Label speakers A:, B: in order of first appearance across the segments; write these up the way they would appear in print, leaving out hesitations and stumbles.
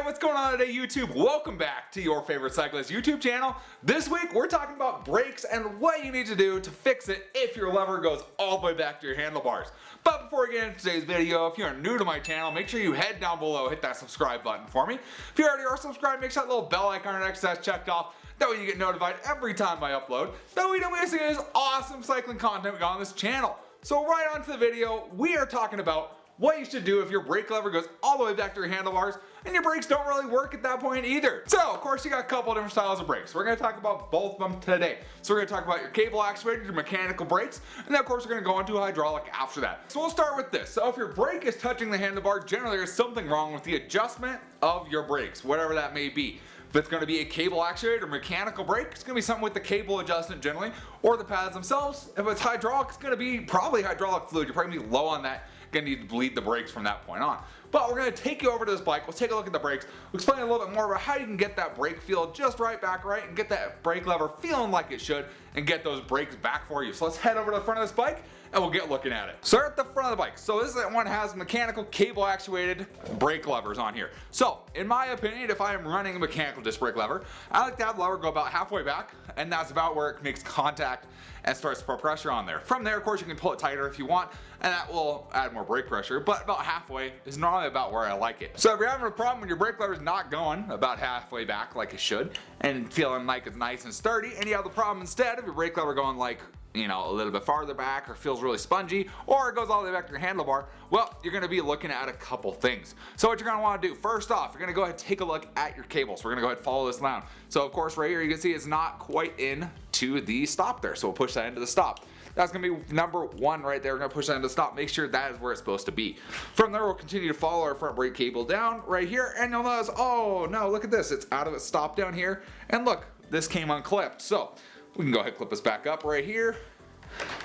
A: what's going on today, YouTube? Welcome back to your favorite cyclist YouTube channel. This week we're talking about brakes and what you need to do to fix it if your lever goes all the way back to your handlebars. But before we get into today's video, if you're new to my channel, make sure you head down below, hit that subscribe button for me. If you already are subscribed, make sure that little bell icon next to that's checked off. That way you get notified every time I upload. That way you don't miss any of this awesome cycling content we got on this channel. So right on to the video, we are talking about what you should do if your brake lever goes all the way back to your handlebars and your brakes don't really work at that point either. So of course you got a couple different styles of brakes. We're going to talk about both of them today. So we're going to talk about your cable actuated, your mechanical brakes, and then of course we're going to go into hydraulic after that. So we'll start with this. So if your brake is touching the handlebar, generally there's something wrong with the adjustment of your brakes, whatever that may be. If it's going to be a cable actuated or mechanical brake, it's going to be something with the cable adjustment generally, or the pads themselves. If it's hydraulic, it's going to be probably hydraulic fluid. You're probably going to be low on that. Going to need to bleed the brakes from that point on. But we're going to take you over to this bike. We'll take a look at the brakes. We'll explain a little bit more about how you can get that brake feel just right back right and get that brake lever feeling like it should and get those brakes back for you. So let's head over to the front of this bike and we'll get looking at it. Start at the front of the bike. So this one has mechanical cable actuated brake levers on here. So in my opinion, if I am running a mechanical disc brake lever, I like to have the lever go about halfway back, and that's about where it makes contact and starts to put pressure on there. From there, of course, you can pull it tighter if you want, and that will add more brake pressure, but about halfway is normally about where I like it. So if you're having a problem when your brake lever is not going about halfway back like it should, and feeling like it's nice and sturdy, and you have the problem instead of your brake lever going like, you know, a little bit farther back or feels really spongy, or it goes all the way back to your handlebar, well, you're going to be looking at a couple things. So what you're going to want to do, first off, you're going to go ahead and take a look at your cables. We're going to go ahead and follow this down. So of course right here you can see it's not quite in to the stop there, so we'll push that into the stop. That's going to be number one right there. We're going to push that into the stop, make sure that is where it's supposed to be. From there we'll continue to follow our front brake cable down right here, and you'll notice, oh no, look at this, it's out of its stop down here, and look, this came unclipped. So we can go ahead and clip this back up right here,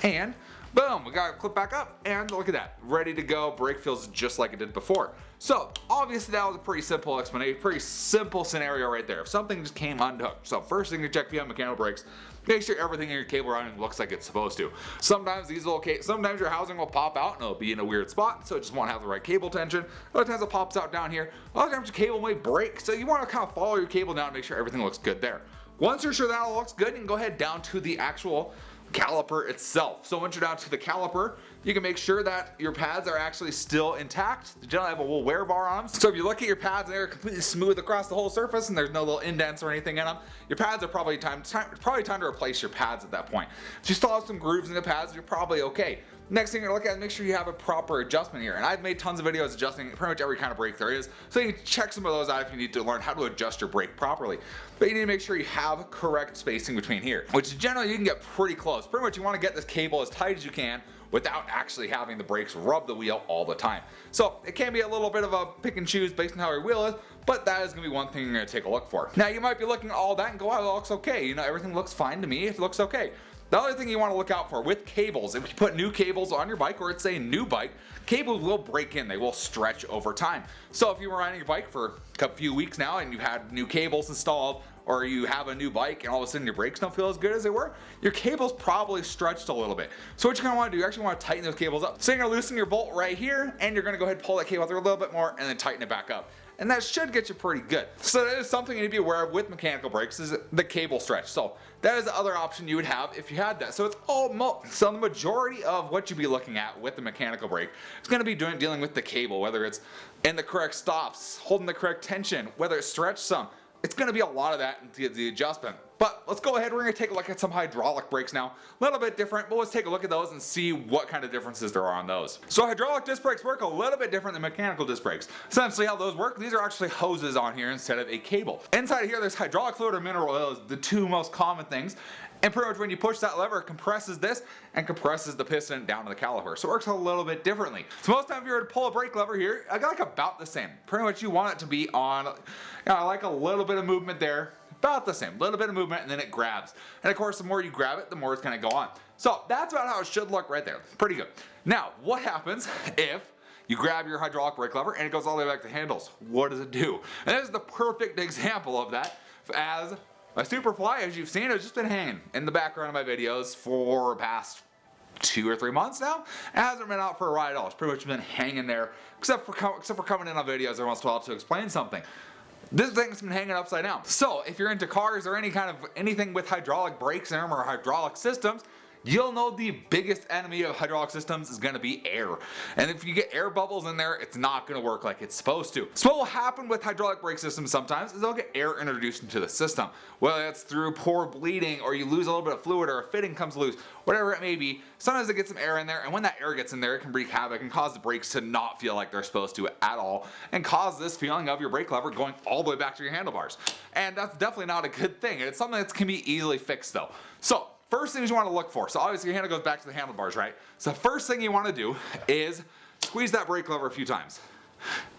A: and boom, we got it clipped back up, and look at that, ready to go. Brake feels just like it did before. So obviously that was a pretty simple explanation, pretty simple scenario right there. If something just came unhooked. So first thing to check if you have mechanical brakes, make sure everything in your cable running looks like it's supposed to. Sometimes sometimes your housing will pop out and it'll be in a weird spot, so it just won't have the right cable tension. Other times it pops out down here. Other times your cable may break, so you want to kind of follow your cable down and make sure everything looks good there. Once you're sure that all looks good, you can go ahead down to the actual caliper itself. So once you're down to the caliper, you can make sure that your pads are actually still intact. They generally have a little wear bar on them. So if you look at your pads and they're completely smooth across the whole surface and there's no little indents or anything in them, your pads are probably time to replace your pads at that point. If you still have some grooves in the pads, you're probably okay. Next thing you're gonna look at is make sure you have a proper adjustment here. And I've made tons of videos adjusting pretty much every kind of brake there is, so you can check some of those out if you need to learn how to adjust your brake properly. But you need to make sure you have correct spacing between here, which generally you can get pretty close. Pretty much you want to get this cable as tight as you can without actually having the brakes rub the wheel all the time. So it can be a little bit of a pick and choose based on how your wheel is, but that is going to be one thing you're going to take a look for. Now you might be looking at all that and go, oh, it looks okay. You know, everything looks fine to me. It looks okay. The other thing you want to look out for with cables, if you put new cables on your bike, or it's a new bike, cables will break in, they will stretch over time. So if you were riding your bike for a few weeks now and you've had new cables installed, or you have a new bike and all of a sudden your brakes don't feel as good as they were, your cable's probably stretched a little bit. So what you're going to want to do, you actually want to tighten those cables up. So you're going to loosen your bolt right here, and you're going to go ahead and pull that cable through a little bit more and then tighten it back up. And that should get you pretty good. So that is something you need to be aware of with mechanical brakes, is the cable stretch. So that is the other option you would have if you had that. So it's so the majority of what you'd be looking at with the mechanical brake is going to be dealing with the cable, whether it's in the correct stops, holding the correct tension, whether it's stretched some. It's going to be a lot of that into the adjustment. But let's go ahead, we're going to take a look at some hydraulic brakes now. A little bit different, but let's take a look at those and see what kind of differences there are on those. So hydraulic disc brakes work a little bit different than mechanical disc brakes. Essentially how those work, these are actually hoses on here instead of a cable. Inside of here there's hydraulic fluid or mineral oil, the two most common things. And pretty much when you push that lever, it compresses this and compresses the piston down to the caliper. So it works a little bit differently. So most time if you were to pull a brake lever here, I got like about the same. Pretty much you want it to be on, like a little bit of movement there, about the same, little bit of movement, and then it grabs. And of course the more you grab it, the more it's gonna go on. So that's about how it should look right there. Pretty good. Now, what happens if you grab your hydraulic brake lever and it goes all the way back to the handles? What does it do? And this is the perfect example of that, as my Superfly, as you've seen, has just been hanging in the background of my videos for the past 2 or 3 months now. It hasn't been out for a ride at all. It's pretty much been hanging there, except for coming in on videos every once in a while to explain something. this thing's been hanging upside down. So if you're into cars or anything with hydraulic brakes in them or hydraulic systems, you'll know the biggest enemy of hydraulic systems is going to be air. And if you get air bubbles in there, it's not going to work like it's supposed to. So what will happen with hydraulic brake systems sometimes is they'll get air introduced into the system. Whether that's through poor bleeding or you lose a little bit of fluid or a fitting comes loose, whatever it may be, sometimes it gets some air in there, and when that air gets in there, it can wreak havoc and cause the brakes to not feel like they're supposed to at all and cause this feeling of your brake lever going all the way back to your handlebars. And that's definitely not a good thing. And it's something that can be easily fixed though. So first things you want to look for, so obviously your handle goes back to the handlebars, right? So the first thing you want to do is squeeze that brake lever a few times.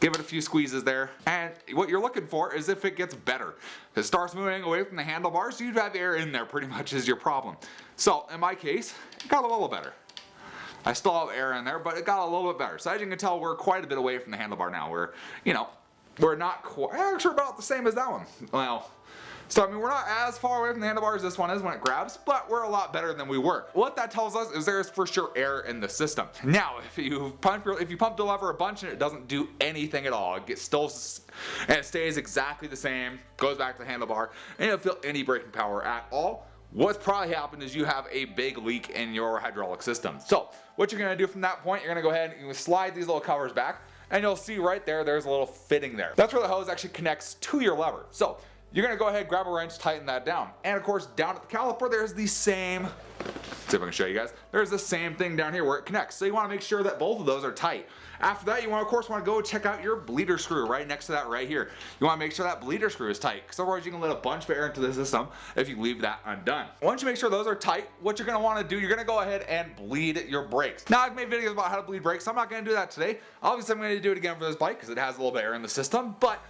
A: Give it a few squeezes there, and what you're looking for is if it gets better. If it starts moving away from the handlebars, you'd have air in there pretty much is your problem. So in my case, it got a little better. I still have air in there, but it got a little bit better. So as you can tell, we're quite a bit away from the handlebar now. We're not quite, actually about the same as that one. Well, so I mean, we're not as far away from the handlebars as this one is when it grabs, but we're a lot better than we were. What that tells us is there's for sure air in the system. Now, if you pump the lever a bunch and it doesn't do anything at all, it stays exactly the same, goes back to the handlebar, and you don't feel any braking power at all, what's probably happened is you have a big leak in your hydraulic system. So what you're going to do from that point, you're going to go ahead and slide these little covers back, and you'll see right there, there's a little fitting there. That's where the hose actually connects to your lever. So you're going to go ahead, grab a wrench, tighten that down. And of course, down at the caliper, there's the same, let's see if I can show you guys, there's the same thing down here where it connects. So you want to make sure that both of those are tight. After that, you want to go check out your bleeder screw right next to that right here. You want to make sure that bleeder screw is tight, because otherwise you can let a bunch of air into the system if you leave that undone. Once you make sure those are tight, what you're going to want to do, you're going to go ahead and bleed your brakes. Now, I've made videos about how to bleed brakes, so I'm not going to do that today. Obviously, I'm going to do it again for this bike because it has a little bit of air in the system, but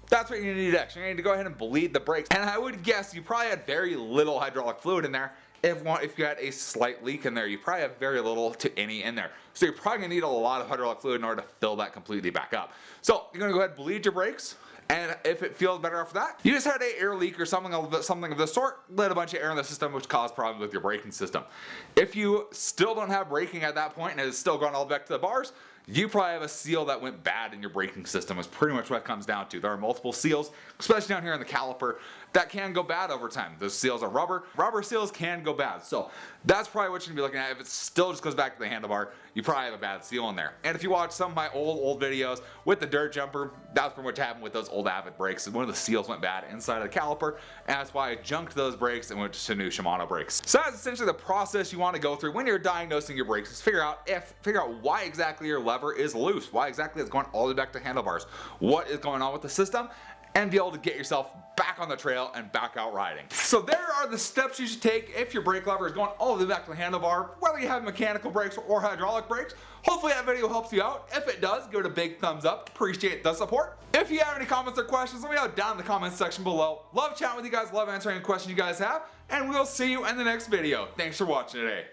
A: that's what you need next. You need to go ahead and bleed the brakes. And I would guess you probably had very little hydraulic fluid in there. If you had a slight leak in there, you probably have very little to any in there. So you're probably gonna need a lot of hydraulic fluid in order to fill that completely back up. So you're gonna go ahead and bleed your brakes. And if it feels better after that, you just had an air leak or something of this sort, let a bunch of air in the system, which caused problems with your braking system. If you still don't have braking at that point and it's still going all the way back to the bars, you probably have a seal that went bad in your braking system is pretty much what it comes down to. There are multiple seals, especially down here in the caliper, that can go bad over time. Those seals are rubber. Rubber seals can go bad. So that's probably what you're gonna be looking at. If it still just goes back to the handlebar, you probably have a bad seal in there. And if you watch some of my old videos with the dirt jumper, that's pretty much what happened with those old Avid brakes. One of the seals went bad inside of the caliper, and that's why I junked those brakes and went to new Shimano brakes. So that's essentially the process you want to go through when you're diagnosing your brakes, is figure out why exactly your lever is loose, why exactly it's going all the way back to handlebars, what is going on with the system, and be able to get yourself back on the trail and back out riding. So there are the steps you should take if your brake lever is going all the way back to the handlebar, whether you have mechanical brakes or hydraulic brakes. Hopefully that video helps you out. If it does, give it a big thumbs up. Appreciate the support. If you have any comments or questions, let me know down in the comments section below. Love chatting with you guys, love answering any questions you guys have, and we'll see you in the next video. Thanks for watching today.